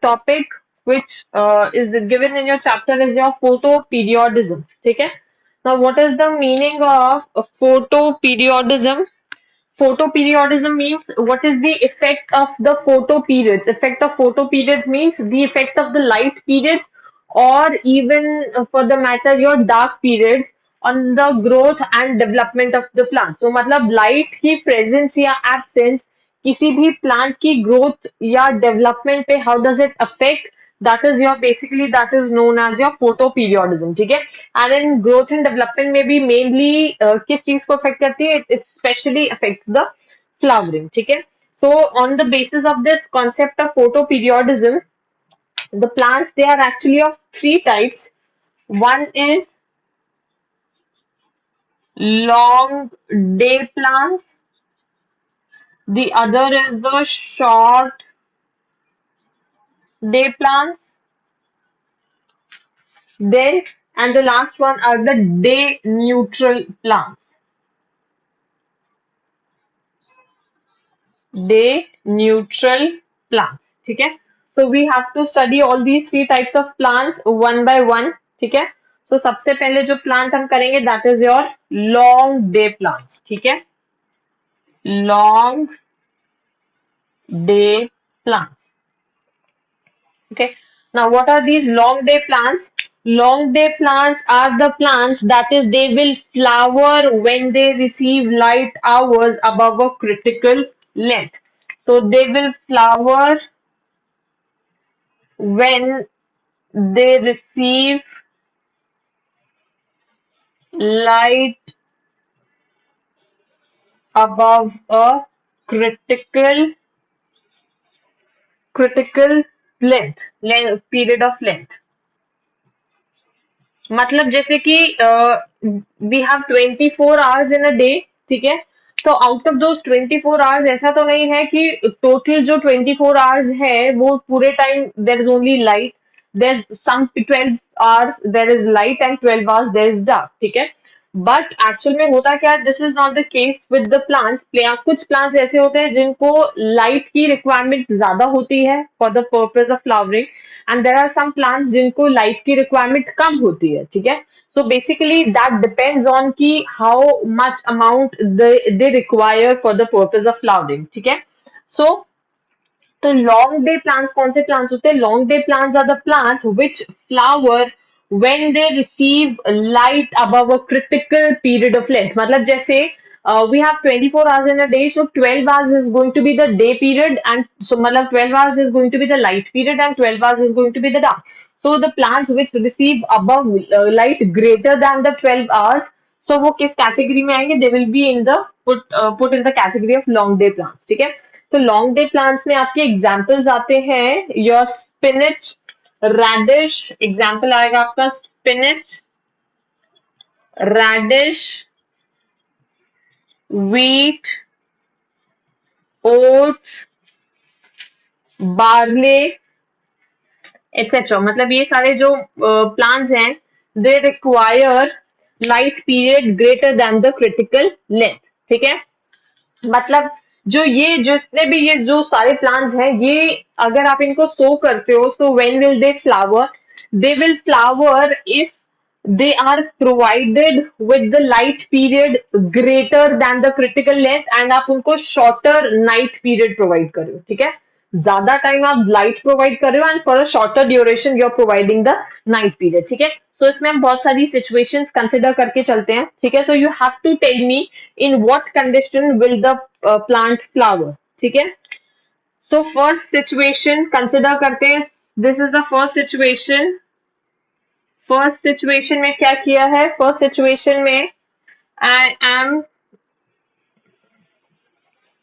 topic which is given in your chapter is your photoperiodism. ठीक है? Now, what is the meaning of photoperiodism? Photoperiodism means what is the effect of the photoperiods. Effect of photoperiods means the effect of the light periods, or even for the matter your dark periods on the growth and development of the plant. So मतलब light की presence या absence किसी भी plant की growth या development पे how does it affect, that is your basically that is known as your photoperiodism. ठीक है? And in growth and development में भी mainly किस चीज को affect करती है? It especially affects the flowering. ठीक है? So on the basis of this concept of photoperiodism, the plants they are actually of three types. One is long day plants, the other is the short day plants, then and the last one are the day neutral plants. Day neutral plants. ठीक है? So we have to study all these three types of plants one by one. ठीक है? So सबसे पहले जो plant हम करेंगे that is your long day plants. ठीक है? Long day plants. Okay. Now, what are these long day plants? Long day plants are the plants that is they will flower when they receive light hours above a critical length. So they will flower when they receive light above a critical critical period of length. मतलब जैसे कि we have 24 hours in a day. ठीक है? तो out of those 24 hours ऐसा तो नहीं है कि टोटल जो 24 hours है वो पूरे time there is only light. There some 12 hours there is light and 12 hours there is dark. ठीक है? बट एक्चुअल में होता क्या है, this is not the case with the plants. कुछ प्लांट्स ऐसे होते हैं जिनको लाइट की रिक्वायरमेंट ज्यादा होती है for the purpose of flowering, and there are some plants जिनको लाइट की रिक्वायरमेंट कम होती है. ठीक है? So basically that depends on की how much amount they require for the purpose of flowering. ठीक है? सो तो लॉन्ग डे प्लांट्स कौन से प्लांट्स होते हैं? Long day plants are the plants which flower when they receive light above a critical period of length. मतलब जैसे we have 24 hours in a day, so 12 hours is going to be the day period, and so मतलब 12 hours is going to be the light period and 12 hours is going to be the dark. So the plants which receive above light greater than the 12 hours, so वो किस category में आएंगे? They will be in the put in the category of long day plants. ठीक है? तो long day plants में आपके examples आते हैं योर स्पिनिच, रैडिश. एग्जाम्पल आएगा आपका spinach, radish, wheat, oats, barley etcetera. मतलब ये सारे जो प्लांट्स हैं they require light period greater than the critical length. ठीक है? मतलब जो ये जितने भी ये जो सारे प्लांट्स हैं ये अगर आप इनको सो करते हो, so when will they flower? They will flower if they are provided with the light period greater than the critical length, and आप उनको shorter night period provide कर रहे हो. ठीक है? ज्यादा टाइम आप लाइट प्रोवाइड कर रहे हो and for a shorter duration you are providing the night period. ठीक है? सो इसमें हम बहुत सारी सिचुएशंस कंसिडर करके चलते हैं. ठीक है? So you have to tell me in what condition will the plant flower. ठीक है? सो फर्स्ट सिचुएशन कंसिडर करते हैं. This is the first situation. First situation में क्या किया है? फर्स्ट सिचुएशन में I am,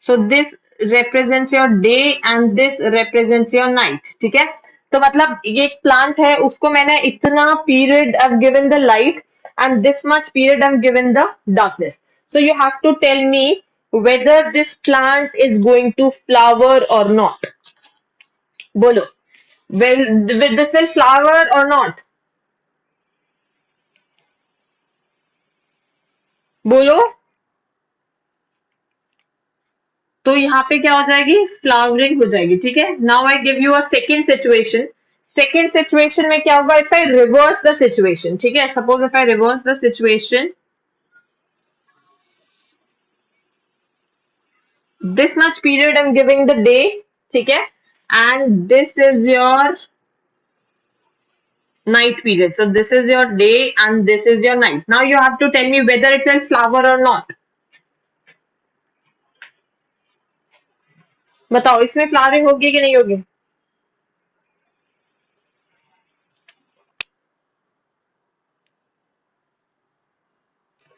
so this represents your day and this represents your night. ठीक है? तो मतलब ये एक प्लांट है, उसको मैंने इतना period I've given the light and this much period I'm given the darkness. So you have to tell me whether this plant is going to flower or not. बोलो. Will this will flower or not? बोलो. तो यहाँ पे क्या हो जाएगी, flowering हो जाएगी। ठीक है, now I give you a second situation. Second situation में क्या होगा, if I reverse the situation, ठीक है, suppose if I reverse the situation, this much period I'm giving the day, ठीक है, and this is your night period, so this is your day and this is your night. Now you have to tell me whether it will flower or not. बताओ इसमें flowering होगी कि नहीं होगी?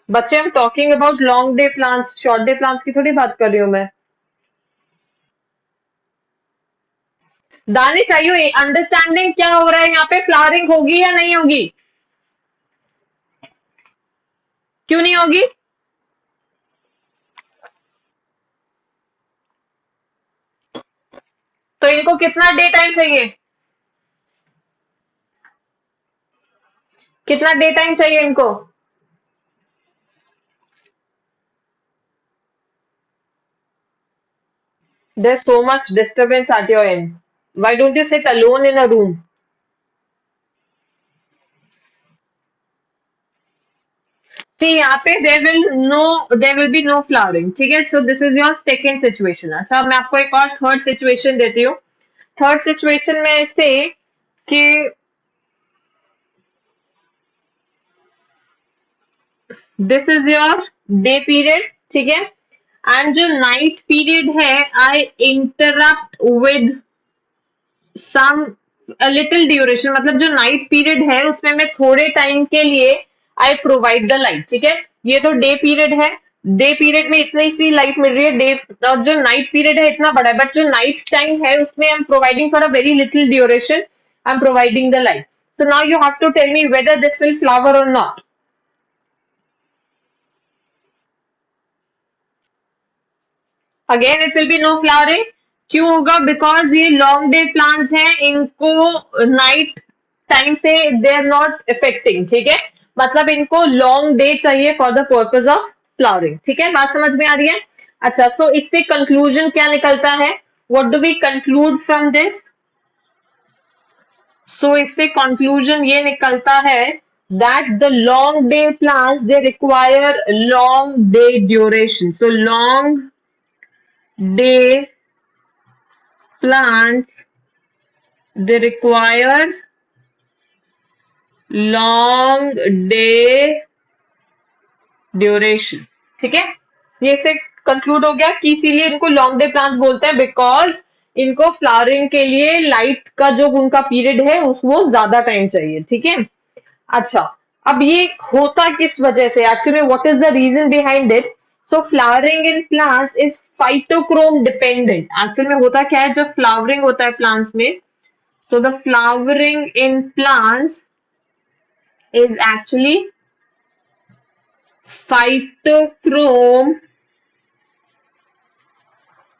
बच्चे, हम talking about long day plants, short day plants की थोड़ी बात कर रही हूँ मैं। दानिश, चाहिए अंडरस्टैंडिंग क्या हो रहा है यहाँ पे, फ्लावरिंग होगी या नहीं होगी? क्यों नहीं होगी? तो इनको कितना डे टाइम चाहिए, कितना डे टाइम चाहिए इनको? There's so much disturbance at your end. Why don't you sit alone in a room? See, यहाँ पे there will be no flowering, ठीक है? So this is your second situation. अच्छा, मैं आपको एक और थर्ड सिचुएशन देती हूँ। थर्ड सिचुएशन में ऐसे कि this is your day period, ठीक है, एंड जो नाइट पीरियड है, I interrupt with some little duration, मतलब जो नाइट पीरियड है उसमें मैं थोड़े टाइम के लिए आई प्रोवाइड द लाइट, ठीक है। ये तो डे पीरियड है, डे पीरियड में इतनी सी लाइट मिल रही है, डे, और जो नाइट पीरियड है इतना बड़ा है, बट जो नाइट टाइम है उसमें I am providing for a very little duration, I am providing the light. So now you have to tell me whether this will flower और not. Again it will be no flowering. क्यों होगा? Because ये long day plants हैं, इनको night time से दे are not affecting, ठीक है, मतलब इनको लॉन्ग डे चाहिए for the purpose of flowering, ठीक है, बात समझ में आ रही है? अच्छा, तो इससे कंक्लूजन क्या निकलता है, what do we conclude from this? So इससे कंक्लूजन ये निकलता है that the long day plants they require long day duration, so long day plants they require long day duration, ठीक है, ये से कंक्लूड हो गया कि इसीलिए इनको लॉन्ग डे प्लांट्स बोलते हैं, बिकॉज इनको फ्लावरिंग के लिए लाइट का जो उनका पीरियड है उसको ज्यादा टाइम चाहिए, ठीक है। अच्छा, अब ये होता किस वजह से, actually what is the reason behind it? So flowering in plants is phytochrome dependent. Actual में होता क्या है, जब फ्लावरिंग होता है प्लांट्स में, so the flowering in plants is actually phytochrome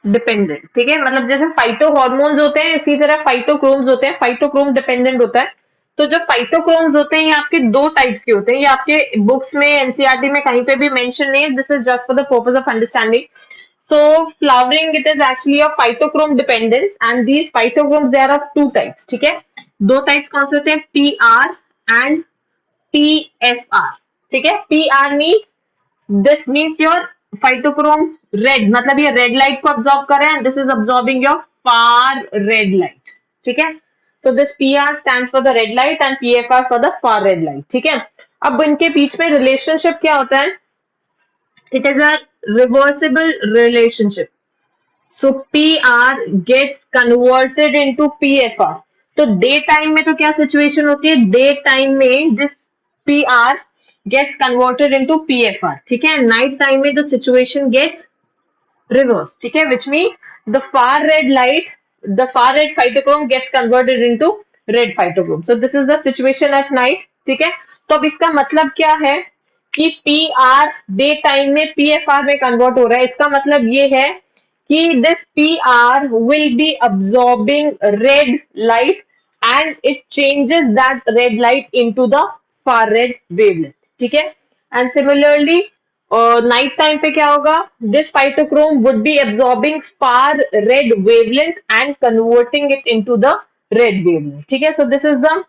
dependent, ठीक है, मतलब जैसे फाइटो हॉर्मोन्स होते हैं इसी तरह फाइटोक्रोम्स होते हैं, फाइटोक्रोम डिपेंडेंट होता है। तो जो फाइटोक्रोम्स होते हैं ये आपके दो टाइप्स के होते हैं, ये आपके बुक्स में एनसीईआरटी में कहीं पे भी मेंशन नहीं है, this is just for the purpose of understanding. So flowering it is actually a phytochrome dependence and these phytochromes they are of two types, ठीक है, दो टाइप्स कौन से होते हैं, PR and TFR, ठीक है। PR means this means your phytochrome red, मतलब ये रेड लाइट को अब्सॉर्ब कर रहे हैं, this is absorbing your far red light, ठीक है। तो this PR stands for the red light and PFR for the far red light, ठीक है। अब इनके बीच में रिलेशनशिप क्या होता है, it is a reversible relationship. So PR gets converted into PFR. तो डे टाइम में तो क्या सिचुएशन होती है, डे टाइम में this PR gets converted into PFR, ठीक है। नाइट टाइम में द सिचुएशन गेट्स reverse, ठीक है, which means the far red light, the far red phytochrome gets converted into red phytochrome. So this is the situation at night, ठीक है। तो अब इसका मतलब क्या है कि PR डे टाइम में PFR में कन्वर्ट हो रहा है, इसका मतलब ये है कि this PR will be absorbing red light and it changes that red light into the far red wavelength, ठीक है। And similarly और नाइट टाइम पे क्या होगा, this phytochrome would be absorbing far red wavelength and converting it into the red wavelength. ठीक है, सो this is the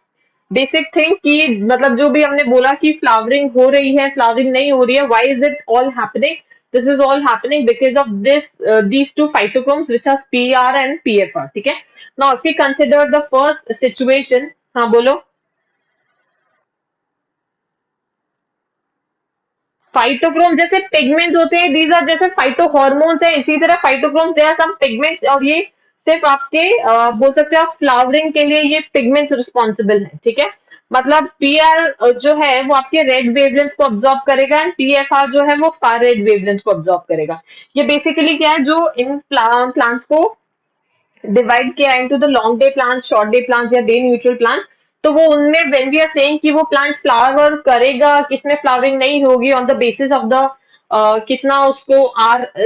basic thing कि मतलब जो भी हमने बोला कि फ्लावरिंग हो रही है, फ्लावरिंग नहीं हो रही है, why is it all happening, this is all happening because of this these two phytochromes which are PR and PFR. ठीक है, now if we consider the first situation, हाँ बोलो। फाइटोक्रोम जैसे पिगमेंट्स होते हैं, दीज आर जैसे phytohormones है, इसी तरह फाइटोक्रोम्स दे आर सम पिगमेंट्स, और ये सिर्फ आपके बोल सकते हो आप फ्लावरिंग के लिए ये पिगमेंट्स रिस्पॉन्सिबल है। ठीक है, मतलब पीआर जो है वो आपके रेड वेवलेंथ को ऑब्जॉर्व करेगा एंड पीएफआर जो है वो फार रेड वेवलेंथ को ऑब्जॉर्व करेगा। ये बेसिकली क्या है, जो इन प्लांट्स को डिवाइड किया into the long day plants, short day plants या डे न्यूट्रल प्लांट्स। तो वो उनमें व्हेन वी आर सेइंग कि वो प्लांट फ्लावर करेगा, किसमें फ्लावरिंग नहीं होगी, on the basis of the कितना उसको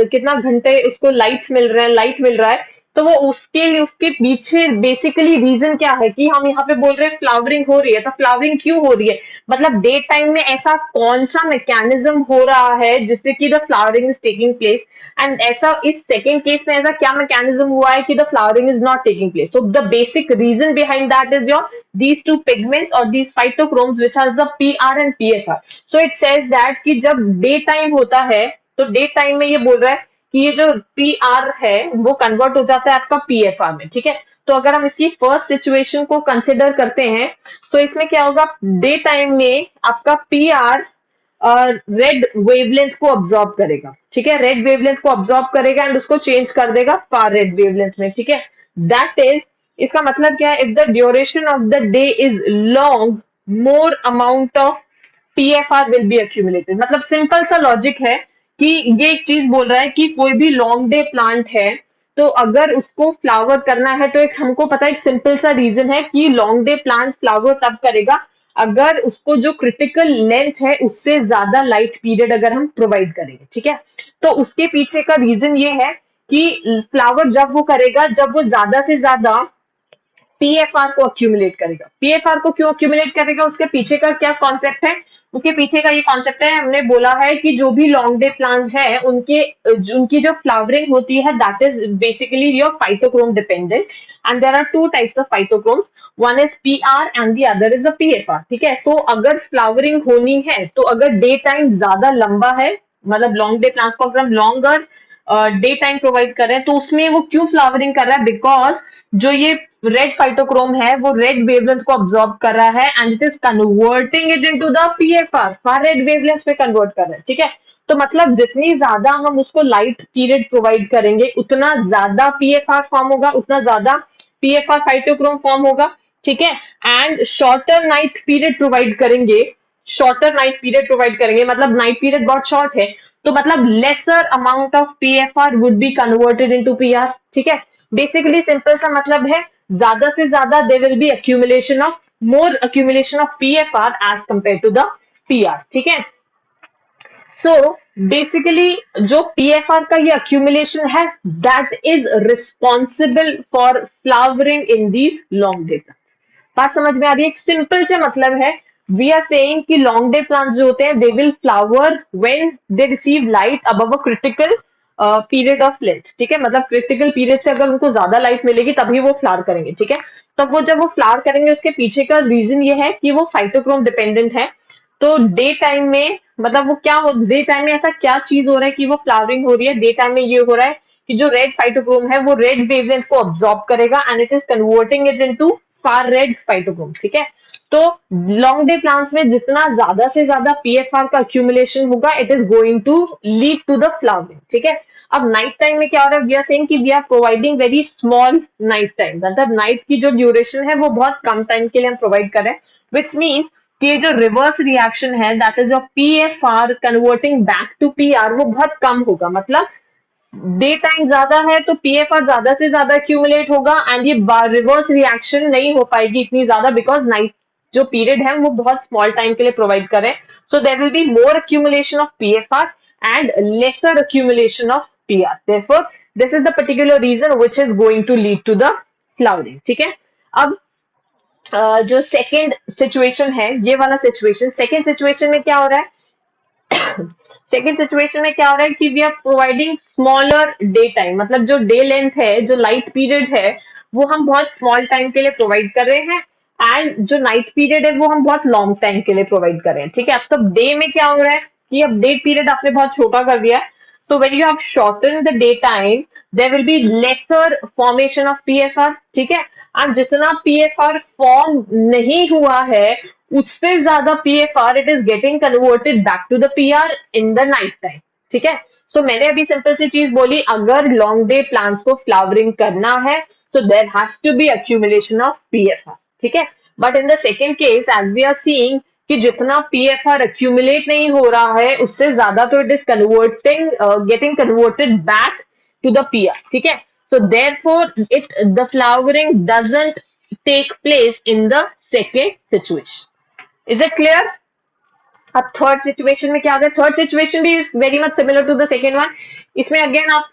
कितना घंटे उसको लाइट्स मिल रहे हैं, लाइट मिल रहा है। तो वो उसके लिए उसके पीछे बेसिकली रीजन क्या है कि हम यहाँ पे बोल रहे हैं फ्लावरिंग हो रही है, तो फ्लावरिंग क्यों हो रही है, मतलब डे टाइम में ऐसा कौन सा मैकेनिज्म हो रहा है जिससे कि the flowering is taking place, and ऐसा इस सेकेंड केस में ऐसा क्या मैकेनिज्म हुआ है कि the flowering is not taking place. So the basic reason behind that is your these two pigments or these phytochromes which has the PR and PFR. So it says that कि जब day time होता है, तो day time में ये बोल रहा है कि ये जो PR है वो कन्वर्ट हो जाता है आपका PFR में। ठीक है, तो अगर हम इसकी फर्स्ट सिचुएशन को कंसिडर करते हैं, तो इसमें क्या होगा, डे टाइम में आपका PR रेड वेवलेंथ को ऑब्जॉर्व करेगा। ठीक है, रेड वेवलेंथ को ऑब्जॉर्व करेगा एंड उसको चेंज कर देगा फार रेड वेवलेंथ में। ठीक है, दैट इज, इसका मतलब क्या है, if the duration of the day is long, more amount of PFR will be accumulated. मतलब सिंपल सा लॉजिक है कि ये एक चीज बोल रहा है कि कोई भी लॉन्ग डे प्लांट है, तो अगर उसको फ्लावर करना है, तो एक हमको पता है, एक सिंपल सा रीजन है कि लॉन्ग डे प्लांट फ्लावर तब करेगा अगर उसको जो क्रिटिकल लेंथ है उससे ज्यादा लाइट पीरियड अगर हम प्रोवाइड करेंगे। ठीक है, तो उसके पीछे का रीजन ये है कि फ्लावर जब वो करेगा जब वो ज्यादा से ज्यादा पीएफआर को अक्यूमुलेट करेगा। पीएफआर को क्यों अक्यूमुलेट करेगा, उसके पीछे का क्या कॉन्सेप्ट है, उसके पीछे का ये कॉन्सेप्ट है, हमने बोला है कि जो भी लॉन्ग डे प्लांट्स है उनके उनकी जो फ्लावरिंग होती है that is basically your phytochrome dependent, and there are two types of phytochromes, one is PR and the other is a PFR. ठीक है, तो अगर फ्लावरिंग होनी है, तो अगर डे टाइम ज्यादा लंबा है, मतलब लॉन्ग डे प्लांट्स को अगर हम लॉन्गर डे टाइम प्रोवाइड कर रहे हैं, तो उसमें वो क्यों फ्लावरिंग कर रहा है, बिकॉज जो ये रेड फाइटोक्रोम है वो रेड वेवलेंथ को ऑब्जॉर्व कर रहा है and it is converting it into the PFR, far red wavelength में कन्वर्ट कर रहा है। ठीक है, तो मतलब जितनी ज्यादा हम उसको लाइट पीरियड प्रोवाइड करेंगे उतना ज्यादा पीएफआर फॉर्म होगा, उतना ज्यादा पीएफआर फाइटोक्रोम फॉर्म होगा। ठीक है, and shorter night period provide करेंगे, शॉर्टर नाइट पीरियड प्रोवाइड करेंगे, मतलब नाइट पीरियड बहुत शॉर्ट है, तो मतलब lesser amount of PFR would be converted into PR. ठीक है, बेसिकली सिंपल सा मतलब है, ज्यादा से ज्यादा they will be accumulation of more accumulation of PFR as compare to the PR. ठीक है, सो बेसिकली जो पीएफआर का ये accumulation है that is responsible for flowering in these long day. बात समझ में आ रही है, एक सिंपल से मतलब है, वी आर सेइंग कि लॉन्ग डे प्लांट्स जो होते हैं they will flower when they receive light above a critical period of length. ठीक है, मतलब क्रिटिकल पीरियड से अगर उनको ज्यादा लाइट मिलेगी तभी वो फ्लावर करेंगे। ठीक है, तो वो जब वो फ्लावर करेंगे उसके पीछे का रीजन ये है कि वो फाइटोक्रोम डिपेंडेंट है। तो डे टाइम में मतलब वो क्या हो, डे टाइम में ऐसा क्या चीज हो रहा है कि वो फ्लावरिंग हो रही है, डे टाइम में ये हो रहा है कि जो रेड फाइटोक्रोम है वो रेड वेवलेंथ को ऑब्जॉर्ब करेगा and it is converting it into far red phytochrome. ठीक है, तो लॉन्ग डे प्लांट्स में जितना ज्यादा से ज्यादा पीएफआर का accumulation होगा it is going to lead to the flowering. ठीक है, अब नाइट टाइम में क्या हो रहा है, वी आर सेइंग कि we are providing very small night time, मतलब नाइट की जो ड्यूरेशन है वो बहुत कम टाइम के लिए हम प्रोवाइड कर रहे हैं, विच मीन्स कि ये जो रिवर्स रिएक्शन है that is of PFR converting back to PR वो बहुत कम होगा। मतलब डे टाइम ज्यादा है तो पीएफआर ज्यादा से ज्यादा एक्यूमुलेट होगा एंड ये रिवर्स रिएक्शन नहीं हो पाएगी इतनी ज्यादा, बिकॉज नाइट जो पीरियड है वो बहुत स्मॉल टाइम के लिए प्रोवाइड करें, so there will be more accumulation of PFR and lesser accumulation of PR, therefore this is the particular reason which is going to lead to the flowering। ठीक है, अब जो सेकेंड सिचुएशन है, ये वाला सिचुएशन, सेकेंड सिचुएशन में क्या हो रहा है, सेकेंड सिचुएशन में क्या हो रहा है कि we are providing smaller day time, मतलब जो डे लेंथ है, जो लाइट पीरियड है, वो हम बहुत स्मॉल टाइम के लिए प्रोवाइड कर रहे हैं, एंड जो नाइट पीरियड है वो हम बहुत लॉन्ग टाइम के लिए प्रोवाइड कर रहे हैं। ठीक है, अब तो डे में क्या हो रहा है कि अब डे पीरियड आपने बहुत छोटा कर दिया है, so when you have shortened the daytime there will be lesser formation of PFR। ठीक है, और जितना PFR फॉर्म नहीं हुआ है उससे ज्यादा PFR it is getting converted back to the PR in the night time. ठीक है, सो मैंने अभी सिंपल सी चीज बोली, अगर लॉन्ग डे प्लांट्स को फ्लावरिंग करना है so there has to be accumulation of PFR। ठीक है, but in the second case as we are seeing कि जितना PFR accumulate नहीं हो रहा है उससे ज्यादा तो it is converting getting converted back to the PR। ठीक है, so therefore it the flowering doesn't take place in the second situation। Is it clear? अब थर्ड सिचुएशन में क्या होता है, थर्ड सिचुएशन भी is very much similar to the second one. इसमें again आप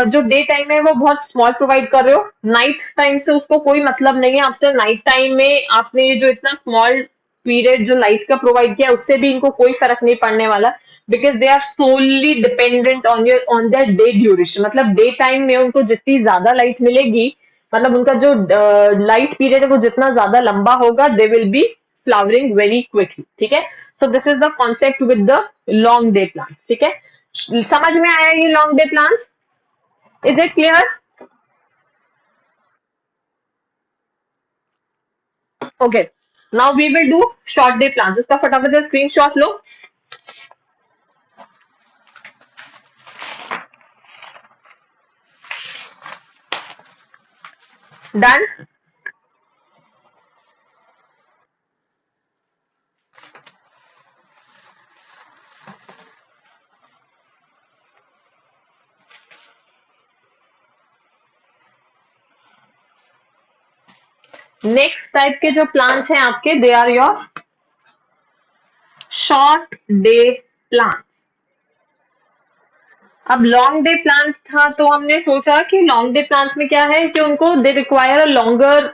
जो डे टाइम है वो बहुत स्मॉल प्रोवाइड कर रहे हो, नाइट टाइम से उसको कोई मतलब नहीं है। आपसे नाइट टाइम में आपने जो इतना स्मॉल पीरियड जो लाइट का प्रोवाइड किया उससे भी इनको कोई फर्क नहीं पड़ने वाला, because they are solely dependent on their day duration. मतलब डे टाइम में उनको जितनी ज्यादा लाइट मिलेगी, मतलब उनका जो लाइट पीरियड है वो जितना ज्यादा लंबा होगा, दे will B flowering very quickly. ठीक है, सो this is the concept with the long day plants. ठीक है, समझ में आया ये long day plants? Is it clear? Okay. Now we will do short day plans। इसका फटाफट से स्क्रीनशॉट लो। डन। नेक्स्ट टाइप के जो प्लान्स हैं आपके, they are your short day plan. अब लॉन्ग डे प्लान्स था तो हमने सोचा कि लॉन्ग डे प्लान्स में क्या है कि उनको दे require a longer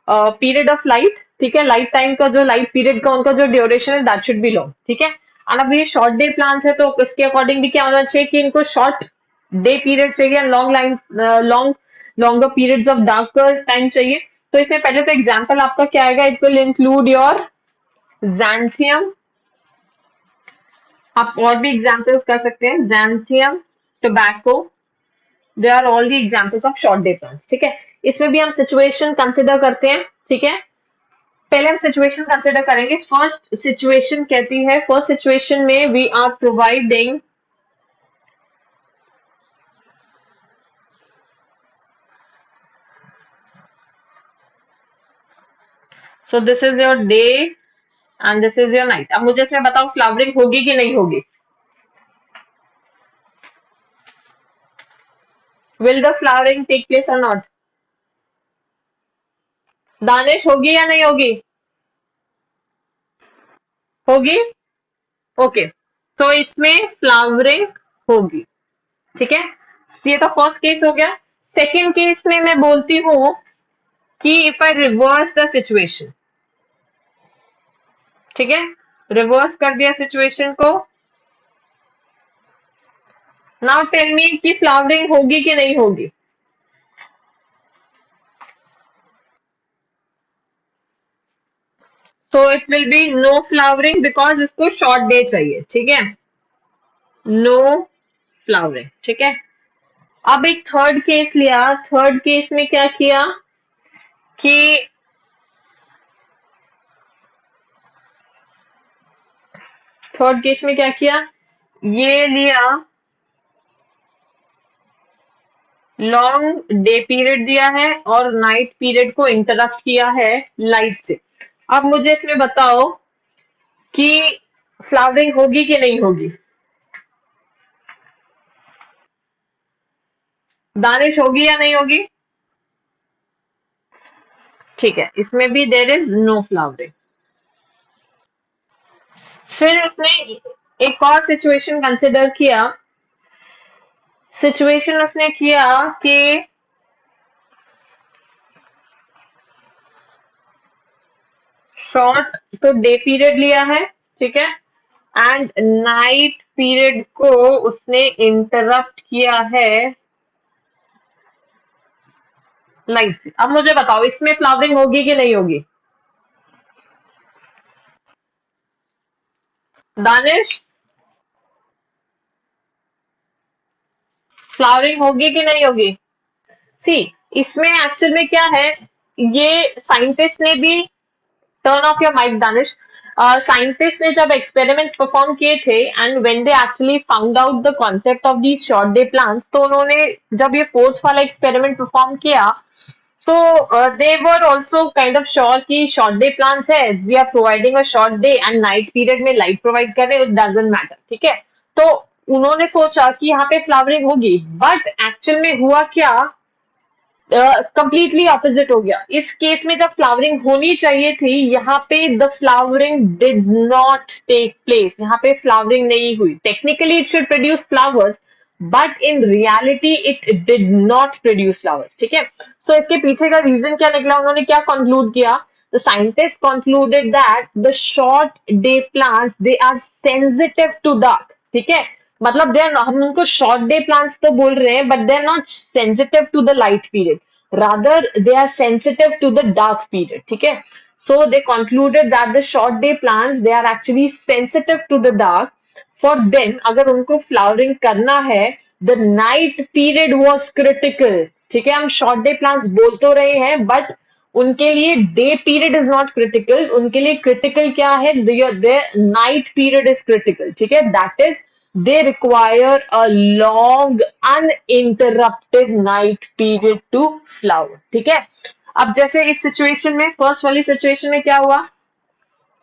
period of light. ठीक है, लाइट टाइम का जो लाइट पीरियड का उनका जो ड्यूरेशन है दैट शुड बी लॉन्ग। ठीक है, और अब ये शॉर्ट डे प्लान्स है तो इसके अकॉर्डिंग भी क्या होना चाहिए कि इनको शॉर्ट डे पीरियड चाहिए, long line long longer periods of darker time चाहिए। तो इसमें पहले तो एग्जाम्पल आपका क्या आएगा, it will include your xanthium. आप और भी एग्जाम्पल्स कर सकते हैं, xanthium, tobacco, they are all the examples of short day plants. ठीक है, इसमें भी हम सिचुएशन कंसिडर करते हैं। ठीक है, पहले हम सिचुएशन कंसिडर करेंगे। फर्स्ट सिचुएशन कहती है, फर्स्ट सिचुएशन में we are providing so this is your day and this is your night. अब मुझे इसमें बताओ फ्लावरिंग होगी कि नहीं होगी? Will the flowering take place or not? Danish होगी या नहीं होगी? होगी। ओके, सो इसमें फ्लावरिंग होगी। ठीक है, ये तो फर्स्ट केस हो गया। सेकेंड केस में मैं बोलती हूं कि if I reverse the situation. ठीक है, रिवर्स कर दिया सिचुएशन को। नाउ टेल मी कि फ्लावरिंग होगी कि नहीं होगी? So it will be no flowering because इसको शॉर्ट डे चाहिए। ठीक है, नो फ्लावरिंग। ठीक है, अब एक थर्ड केस लिया। थर्ड केस में क्या किया कि थर्ड केस में क्या किया, ये लिया लॉन्ग डे पीरियड दिया है और नाइट पीरियड को इंटरप्ट किया है लाइट से। अब मुझे इसमें बताओ कि फ्लावरिंग होगी कि नहीं होगी? दानिश होगी या नहीं होगी? ठीक है, इसमें भी देर इज नो फ्लावरिंग। फिर उसने एक और सिचुएशन कंसिडर किया। सिचुएशन उसने किया कि शॉर्ट तो डे पीरियड लिया है। ठीक है, एंड नाइट पीरियड को उसने इंटरप्ट किया है लाइट से। अब मुझे बताओ इसमें फ्लावरिंग होगी कि नहीं होगी? दानिश, फ्लावरिंग होगी कि नहीं होगी? सी, इसमें एक्चुअल में क्या है, ये साइंटिस्ट ने भी, turn off your mic Danish, scientist ने जब एक्सपेरिमेंट्स परफॉर्म किए थे and when they actually found out the concept of the short day plants, तो उन्होंने जब ये फोर्थ वाला एक्सपेरिमेंट परफॉर्म किया, so they were also kind of sure कि short day plans है, we are providing a short day and night period में light provide कर रहे हैं, it doesn't matter, ठीक है। तो उन्होंने सोचा कि यहाँ पे फ्लावरिंग होगी, बट एक्चुअल में हुआ क्या, कंप्लीटली ऑपोजिट हो गया। इस केस में जब फ्लावरिंग होनी चाहिए थी, यहाँ पे the flowering did not take place, यहाँ पे फ्लावरिंग नहीं हुई। Technically it should produce flowers, but in reality it did not produce flowers, ठीक है। सो इसके पीछे का रीजन क्या निकला, उन्होंने क्या कंक्लूड किया, the scientist concluded that the short day plants they are sensitive to dark, ठीक है। मतलब दे आर, हम उनको शॉर्ट डे प्लांट्स तो बोल रहे हैं, but they are not sensitive to the light period, rather they are sensitive to the dark period, ठीक है। So they concluded that the short day plants they are actually sensitive to the dark. For them अगर उनको flowering करना है, the night period was critical, ठीक है। हम short day plants बोल तो रहे हैं, but उनके लिए day period is not critical, उनके लिए क्रिटिकल क्या है, नाइट पीरियड इज क्रिटिकल, ठीक है। That is they require a long uninterrupted night period to flower, ठीक है। अब जैसे इस सिचुएशन में, फर्स्ट वाली सिचुएशन में क्या हुआ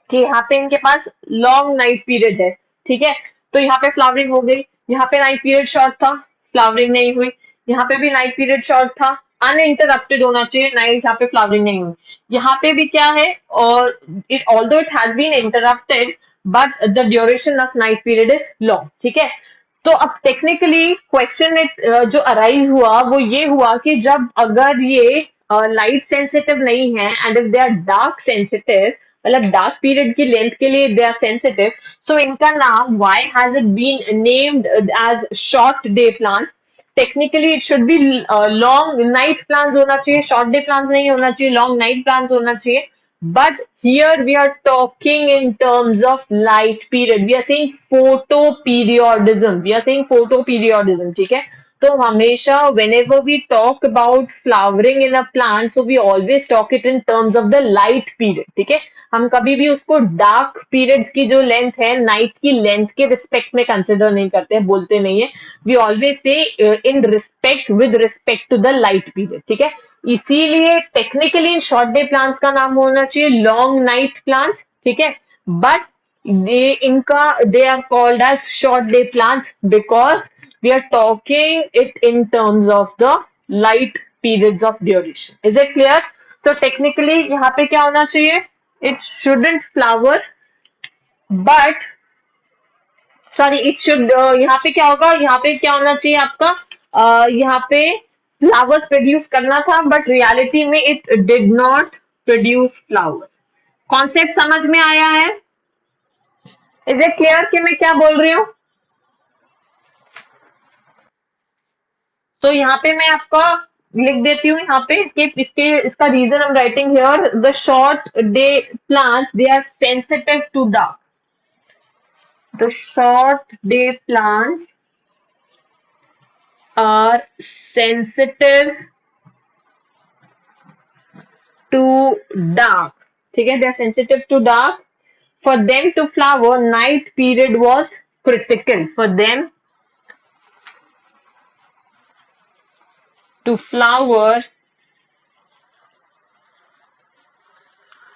कि यहाँ पे इनके पास लॉन्ग नाइट पीरियड है, ठीक है। तो यहाँ पे फ्लावरिंग हो गई, यहाँ पे नाइट पीरियड शॉर्ट था, फ्लावरिंग नहीं हुई। यहाँ पे भी नाइट पीरियड शॉर्ट था, अनइंटरप्टेड होना चाहिए, नाइट, यहाँ पे फ्लावरिंग नहीं हुई। यहाँ पे भी क्या है, और it although it has been interrupted, but the duration of night period is long, ठीक है। तो अब टेक्निकली क्वेश्चन जो अराइज हुआ वो ये हुआ कि जब अगर ये लाइट सेंसिटिव नहीं है and if they are dark sensitive, मतलब डार्क पीरियड की लेंथ के लिए दे आर सेंसिटिव, सो इनका नाम why has it been named as short day plant. Technically it should be long night plants होना चाहिए, शॉर्ट डे प्लांट्स नहीं होना चाहिए, लॉन्ग नाइट प्लांट्स होना चाहिए। But here we are talking in terms of light period. We are saying photoperiodism. We are saying photoperiodism, ठीक है। तो हमेशा whenever we talk about flowering in a plant, so we always talk it in terms of the light period, ठीक है। हम कभी भी उसको डार्क पीरियड की जो लेंथ है, नाइट की लेंथ के रिस्पेक्ट में कंसिडर नहीं करते हैं, बोलते नहीं है। We always say in respect, with respect to the light period, ठीक है। इसीलिए technically in short day plants का नाम होना चाहिए लॉन्ग नाइट प्लांट्स, ठीक है। But they are called as short day plants because we are talking it in terms of the light periods of duration. Is it clear? तो technically यहाँ पे क्या होना चाहिए, it shouldn't flower, but sorry it should, यहाँ पे क्या होगा, यहाँ पे क्या होना चाहिए आपका, यहाँ पे फ्लावर्स प्रोड्यूस करना था, बट रियलिटी में it did not produce flowers. Concept समझ में आया है? इज इट क्लियर कि मैं क्या बोल रही हूँ? तो यहाँ पे मैं आपका लिख देती हूँ, यहाँ पे इसका रीजन हम writing here, the short day plants they are sensitive to dark, the short day plants are sensitive to dark, ठीक है। they are sensitive to dark. For them to flower, night period was critical. For them to flower,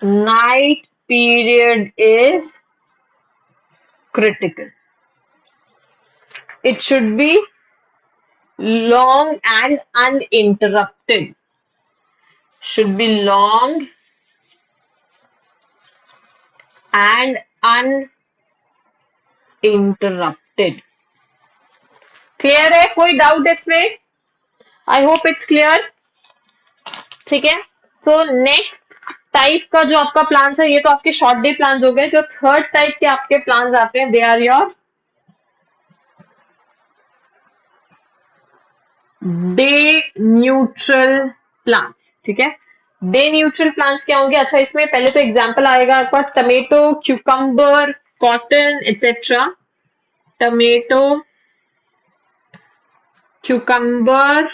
night period is critical. It should be long and uninterrupted. Should be long and uninterrupted. Clear है? कोई doubt इसमें? I hope it's clear, ठीक है। तो next type का जो आपका plans है, ये तो आपके शॉर्ट डे प्लान्स हो गए। जो थर्ड टाइप के आपके प्लान्स आते हैं, they are your day neutral plant, ठीक है। डे न्यूट्रल प्लांट्स क्या होंगे? अच्छा, इसमें पहले तो एग्जांपल आएगा आपका tomato, cucumber, cotton etcetera. Tomato, cucumber,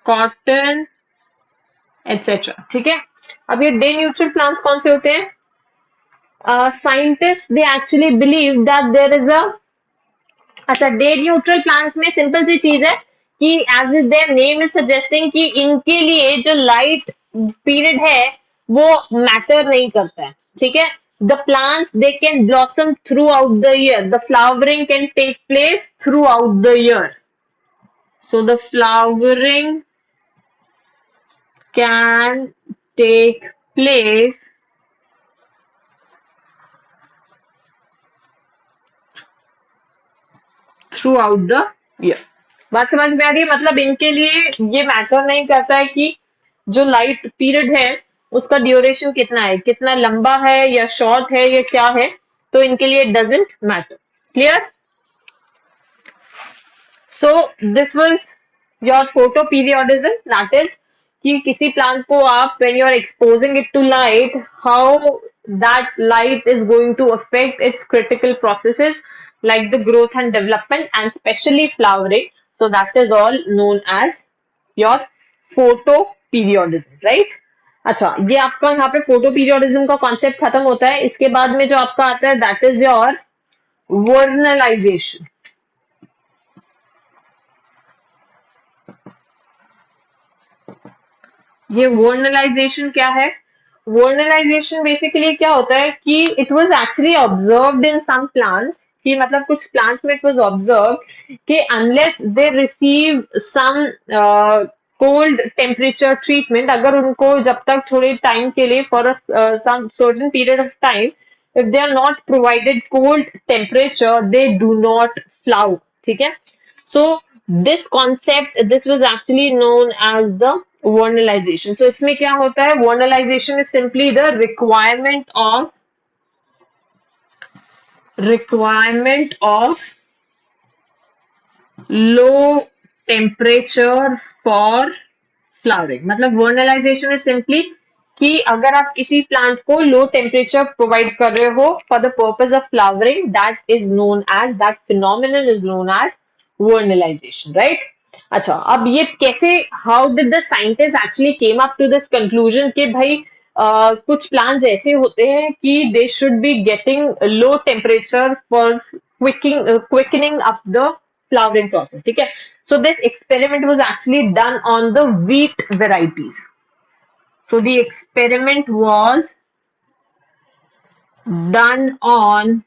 cotton etcetera, ठीक है। अब ये डे न्यूट्रल प्लांट्स कौन से होते हैं? Scientist they actually believe that there is a, अच्छा, डे न्यूट्रल प्लांट्स में सिंपल सी चीज है कि as is their name is suggesting कि इनके लिए जो लाइट पीरियड है वो मैटर नहीं करता है, ठीक है। The plants they can blossom throughout the year, the flowering can take place throughout the year, so the flowering can take place throughout the year. बात समझ में आ रही है? मतलब इनके लिए ये मैटर नहीं करता है कि जो लाइट पीरियड है उसका ड्यूरेशन कितना है, कितना लंबा है या शॉर्ट है या क्या है, तो इनके लिए doesn't matter. Clear? So this was your photoperiodism, that is कि किसी प्लांट को आप when you are exposing it to light, how that light is going to affect its critical processes like the growth and development and especially flowering. So that is all known as your photoperiodism, right? अच्छा, ये आपका यहाँ पे photo periodism का concept खत्म होता है। इसके बाद में जो आपका आता है दैट इज योर वर्नलाइजेशन। ये वर्नलाइजेशन क्या है? वर्नलाइजेशन बेसिकली क्या होता है कि it was actually observed in some plants, कि मतलब कुछ प्लांट्स में इट वाज ऑब्जर्व कि unless they receive some cold temperature treatment, अगर उनको जब तक थोड़े टाइम के लिए for some certain period of time if they are not provided cold temperature they do not flower, ठीक है। so this concept, this was actually known as the vernalization. So इसमें क्या होता है? Vernalization is simply the requirement of low temperature for flowering. मतलब vernalization is simply कि अगर आप किसी प्लांट को लो टेम्परेचर प्रोवाइड कर रहे हो for the purpose of flowering, that is known as, that phenomenon is known as vernalization, right? अच्छा, अब ये कैसे, how did the scientist actually came up to this conclusion कि भाई कुछ प्लांट्स ऐसे होते हैं कि they should be getting low temperature for quickening up the flowering process, ठीक है। So this experiment was actually done on the wheat varieties. So the experiment was done on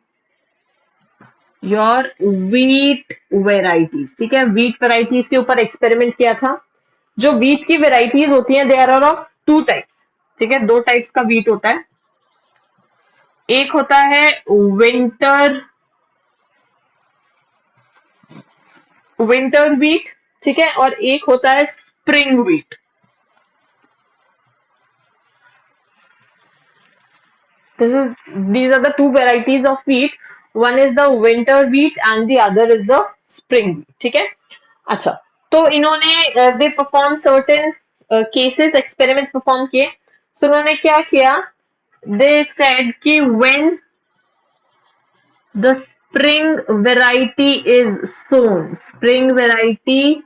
your wheat varieties, ठीक है। wheat varieties के ऊपर experiment किया था। जो wheat की varieties होती हैं there are of two types, ठीक है। दो टाइप्स का wheat होता है। एक होता है विंटर wheat, ठीक है, और एक होता है spring wheat। These are the two varieties of wheat. One is the winter wheat and the other is the spring wheat, ठीक है। अच्छा, तो इन्होंने they perform certain cases, experiments perform किए। तो उन्होंने क्या किया? दे सेड कि when the spring variety is sown, spring variety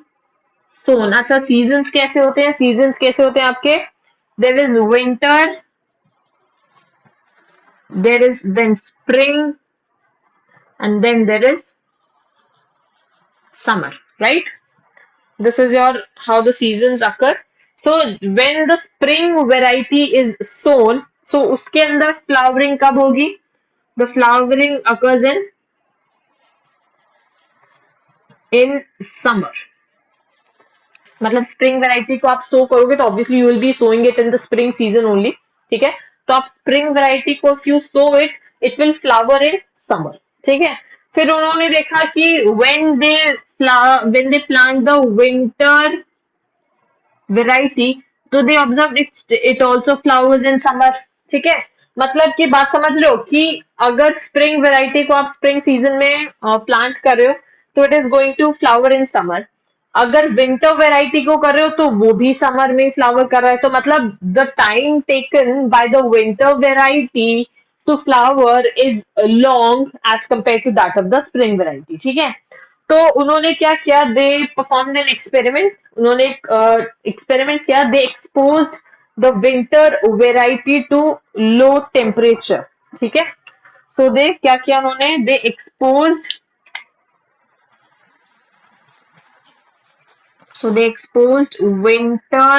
sown. अच्छा, सीजन्स कैसे होते हैं? सीजन्स कैसे होते हैं आपके? There is winter, there is then spring, and then there is summer, right? This is your how the seasons occur. So when the spring variety is sown, so उसके अंदर flowering कब होगी? The flowering occurs in summer. मतलब spring variety को आप sow करोगे तो obviously you will be sowing it in the spring season only, ठीक है। तो आप स्प्रिंग वैरायटी को if you sow it, it will flower in summer, ठीक है। फिर उन्होंने देखा कि when they plant the winter variety, तो they observe it also flowers in summer, ठीक है। मतलब की बात समझ लो कि अगर स्प्रिंग वैरायटी को आप स्प्रिंग सीजन में प्लांट कर रहे हो तो it is going to flower in summer. अगर विंटर वेराइटी को कर रहे हो तो वो भी समर में फ्लावर कर रहा है, तो मतलब the time taken by the winter variety to flower is long as compare to that of the spring variety, ठीक है। तो उन्होंने क्या किया, दे परफॉर्म्ड एन एक्सपेरिमेंट, उन्होंने एक्सपेरिमेंट किया, they exposed the winter variety to low temperature, ठीक है। सो दे क्या किया उन्होंने, they exposed, so they exposed winter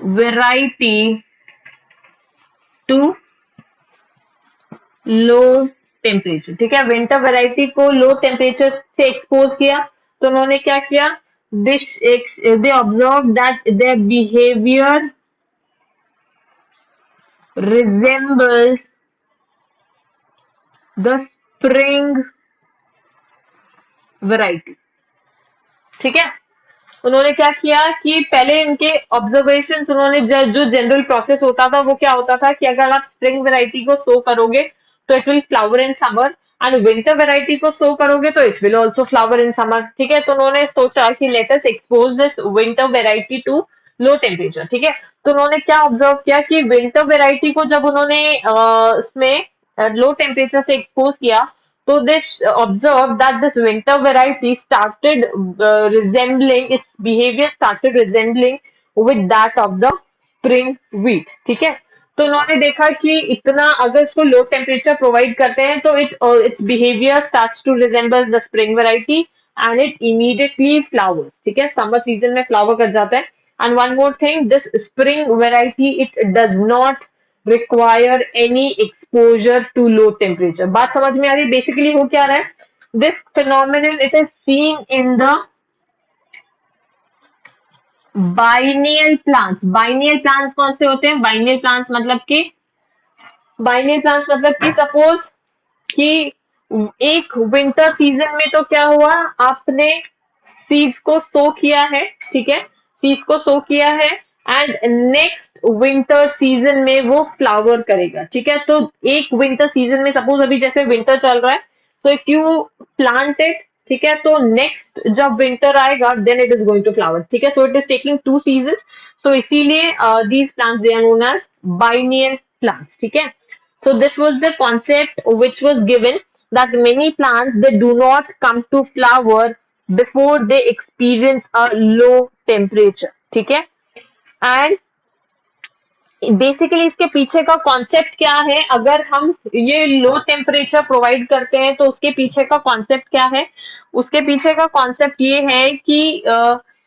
variety to low temperature, ठीक है। विंटर वैरायटी को लो टेम्परेचर से एक्सपोज किया, तो उन्होंने क्या किया, this they observe that their behaviour resembles the spring variety, ठीक है। उन्होंने क्या किया कि पहले इनके ऑब्जर्वेशन, उन्होंने जो जनरल प्रोसेस होता था वो क्या होता था कि अगर आप स्प्रिंग वैरायटी को सो करोगे तो it will flower in summer, and winter variety को सो करोगे तो it will also flower in summer, ठीक है। तो उन्होंने सोचा कि let us expose this winter variety to low temperature, ठीक है। तो उन्होंने क्या ऑब्जर्व किया कि विंटर वैरायटी को जब उन्होंने इसमें लो टेम्परेचर से एक्सपोज किया, so they observed that this winter variety started resembling, its behavior started resembling with that of the spring wheat, ठीक है। तो उन्होंने देखा कि इतना अगर इसको लो टेम्परेचर प्रोवाइड करते हैं तो its behaviour starts to resemble the spring variety and it immediately flowers, ठीक है, समर सीजन में फ्लावर कर जाता है। And one more thing, this spring variety it does not require any exposure to low temperature। बात समझ में आ रही, बेसिकली हो क्या रहा है, this phenomenon it is seen in the biennial plants। biennial plants कौन से होते हैं, biennial plants मतलब कि, biennial plants मतलब कि सपोज कि एक विंटर सीजन में तो क्या हुआ, आपने सीड्स को सो किया है, ठीक है, सीड्स को सो किया है, एंड नेक्स्ट विंटर सीजन में वो फ्लावर करेगा, ठीक है। तो एक विंटर सीजन में सपोज अभी जैसे विंटर चल रहा है, तो इफ यू प्लांट इट, ठीक है, तो नेक्स्ट जब विंटर आएगा then it is going to flower, ठीक है। So it is taking two season, तो इसीलिए these plants they are known as biennial plants, ठीक है। So this was the concept which was given, that many plants they do not come to flower before they experience a low temperature, ठीक है। And basically इसके पीछे का concept क्या है, अगर हम ये लो टेम्परेचर प्रोवाइड करते हैं तो उसके पीछे का कॉन्सेप्ट क्या है, उसके पीछे का कॉन्सेप्ट ये है कि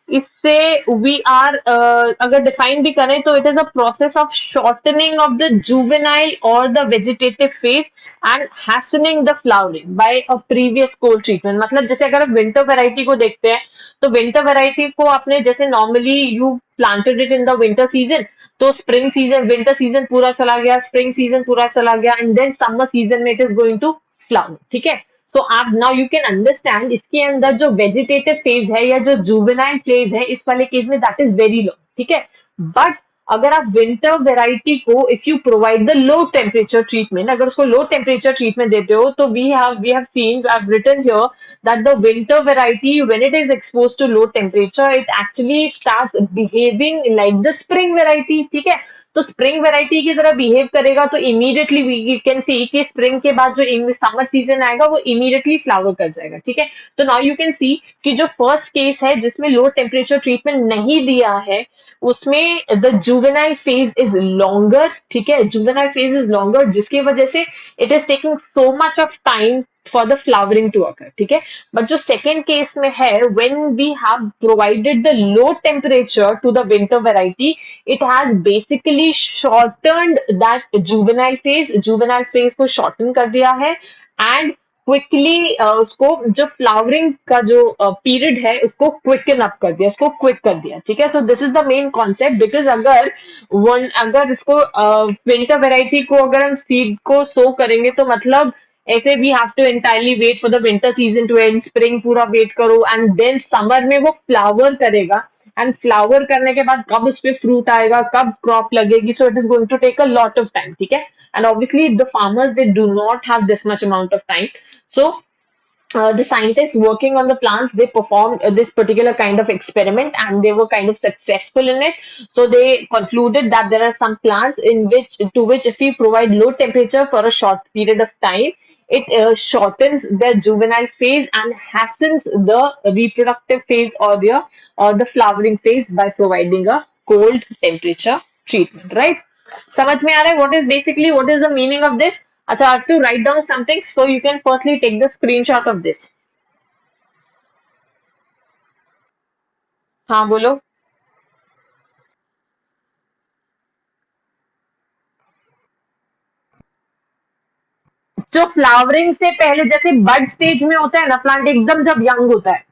इससे वी आर अगर डिफाइन भी करें तो it is a process of shortening of the juvenile और the vegetative phase and hastening the flowering by a previous cold treatment. मतलब जैसे अगर आप विंटर वेराइटी को देखते हैं, तो विंटर वेराइटी को आपने जैसे normally you planted it in the winter season, तो स्प्रिंग सीजन, विंटर सीजन पूरा चला गया, स्प्रिंग सीजन पूरा चला गया, एंड देन समर सीजन में it is going to flower, ठीक है। सो आप नाउ यू कैन अंडरस्टैंड इसके अंदर जो वेजिटेटिव फेज है या जो जुवेनाइल फेज है इस वाले केस में दैट इज वेरी लो, ठीक है। बट अगर आप विंटर वेराइटी को if you provide the low temperature treatment, अगर उसको लो टेम्परेचर ट्रीटमेंट देते हो, तो we have seen, I have written here that the winter variety when it is exposed to low temperature it actually starts behaving like the spring variety, ठीक है। तो spring variety की तरह behave करेगा, तो इमीडिएटली वी कैन सी कि spring के बाद जो समर सीजन आएगा वो इमीडिएटली फ्लावर कर जाएगा, ठीक है। तो नाउ यू कैन सी कि जो फर्स्ट केस है जिसमें लो टेम्परेचर ट्रीटमेंट नहीं दिया है, उसमें the juvenile phase is longer, ठीक है, जुवेनाइल फेज इज लॉन्गर, जिसकी वजह से it is taking so much of time for the flowering to occur, ठीक है। बट जो सेकेंड केस में है, when we have provided the low temperature to the winter variety, it has basically shortened that juvenile phase को shorten कर दिया है, and quickly उसको जो फ्लावरिंग का जो पीरियड है उसको क्विकन अप कर दिया, उसको क्विक कर दिया, ठीक है। सो this is the main concept, because अगर इसको विंटर वेराइटी को अगर हम सीड को सो करेंगे तो मतलब ऐसे we have to entirely wait for the winter season to end, spring पूरा वेट करो, एंड देन समर में वो फ्लावर करेगा, एंड फ्लावर करने के बाद कब उस पे फ्रूट आएगा, कब क्रॉप लगेगी, so it is going to take a lot of time, ठीक है। And obviously the farmers they do not have this much amount of time, so the scientists working on the plants, they performed this particular kind of experiment, and they were kind of successful in it. So they concluded that there are some plants in which to which if we provide low temperature for a short period of time, it shortens their juvenile phase and hastens the reproductive phase, or the flowering phase, by providing a cold temperature treatment, right? समझ में आ रहा है what is the meaning of this? अच्छा, I have to write down something, so you can firstly take the screenshot of this. हाँ बोलो. जो flowering से पहले जैसे बड स्टेज में होता है ना प्लांट, एकदम जब यंग होता है,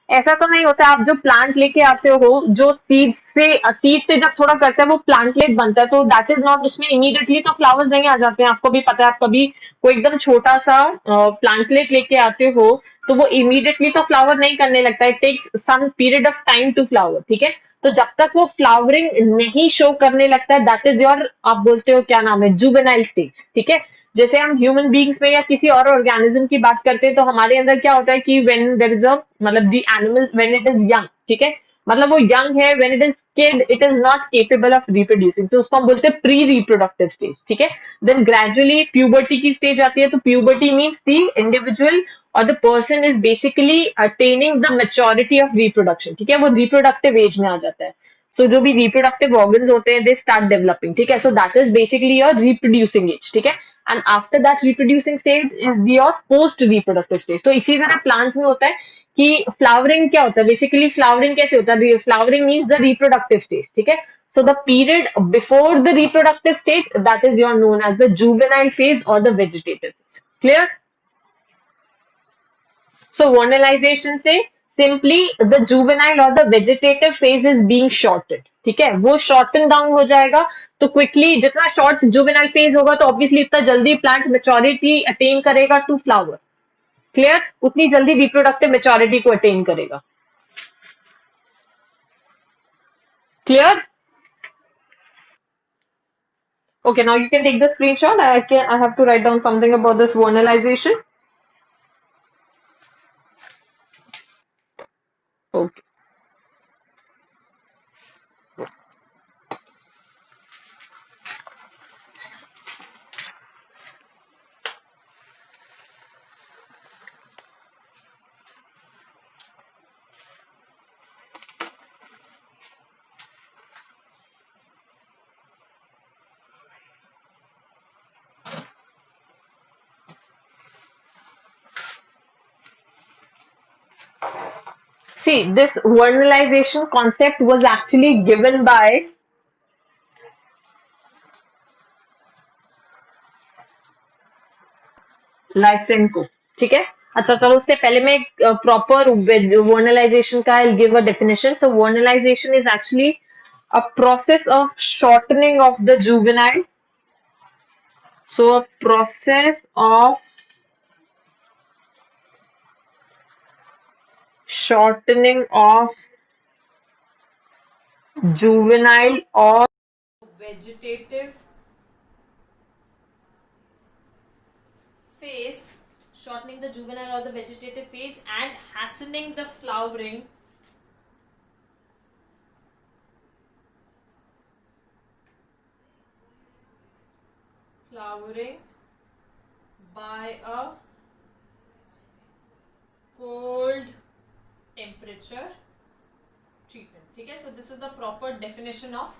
ऐसा तो नहीं होता. आप जो प्लांट लेके आते हो, जो सीड से जब थोड़ा करता है वो प्लांटलेट बनता है, तो दैट इज नॉट, उसमें इमीडिएटली तो फ्लावर्स नहीं आ जाते हैं. आपको भी पता है, आप कभी कोई एकदम छोटा सा प्लांटलेट लेके आते हो, तो वो इमीडिएटली तो फ्लावर नहीं करने लगता है. It takes some period of time to flower, ठीक है. तो जब तक वो फ्लावरिंग नहीं शो करने लगता है, दैट इज योर, आप बोलते हो क्या नाम है, जुवेनाइल स्टेज, ठीक है. जैसे हम ह्यूमन बींग्स में या किसी और ऑर्गेनिज्म की बात करते हैं, तो हमारे अंदर क्या होता है कि व्हेन देयर इज अ, मतलब the animal when it is young, ठीक है, मतलब वो यंग है, when it is kid it is not capable of reproducing, तो उसको हम बोलते हैं प्री रिप्रोडक्टिव स्टेज, ठीक है. देन ग्रेजुअली प्यूबर्टी की स्टेज आती है, तो प्यूबर्टी मीन्स द इंडिविजुअल और the person is basically attaining the maturity of reproduction, ठीक है, वो रिप्रोडक्टिव एज में आ जाता है. सो जो भी रिप्रोडक्टिव ऑर्गन्स होते हैं, दे स्टार्ट डेवलपिंग, ठीक है. So that is basically your reproducing age, ठीक है. And after that reproducing stage is your post reproductive stage. तो इसी तरह प्लांट्स में होता है कि फ्लावरिंग क्या होता है, बेसिकली फ्लावरिंग कैसे होता है, flowering means the reproductive stage, ठीक है. So the period before the reproductive stage, that is your known as the juvenile phase or the vegetative phase. Clear? So vernalization से simply the juvenile or the vegetative phase is being shortened. ठीक है, वो shorten down हो जाएगा. तो quickly जितना short juvenile phase होगा, तो obviously इतना जल्दी plant maturity attain करेगा to flower. Clear? उतनी जल्दी reproductive maturity को attain करेगा. Clear? Okay, now you can take the screenshot. I have to write down something about this vernalization. Okay. See, this vernalization concept was actually given by लाइसेंको, ठीक है. अच्छा, चलो उससे पहले मैं प्रॉपर वर्नलाइजेशन का I give a definition. So vernalization is actually a process of shortening of the juvenile. So a process of shortening of juvenile or vegetative phase, shortening the juvenile or the vegetative phase and hastening the flowering by a cold temperature treatment. ठीक है, so this is the proper definition of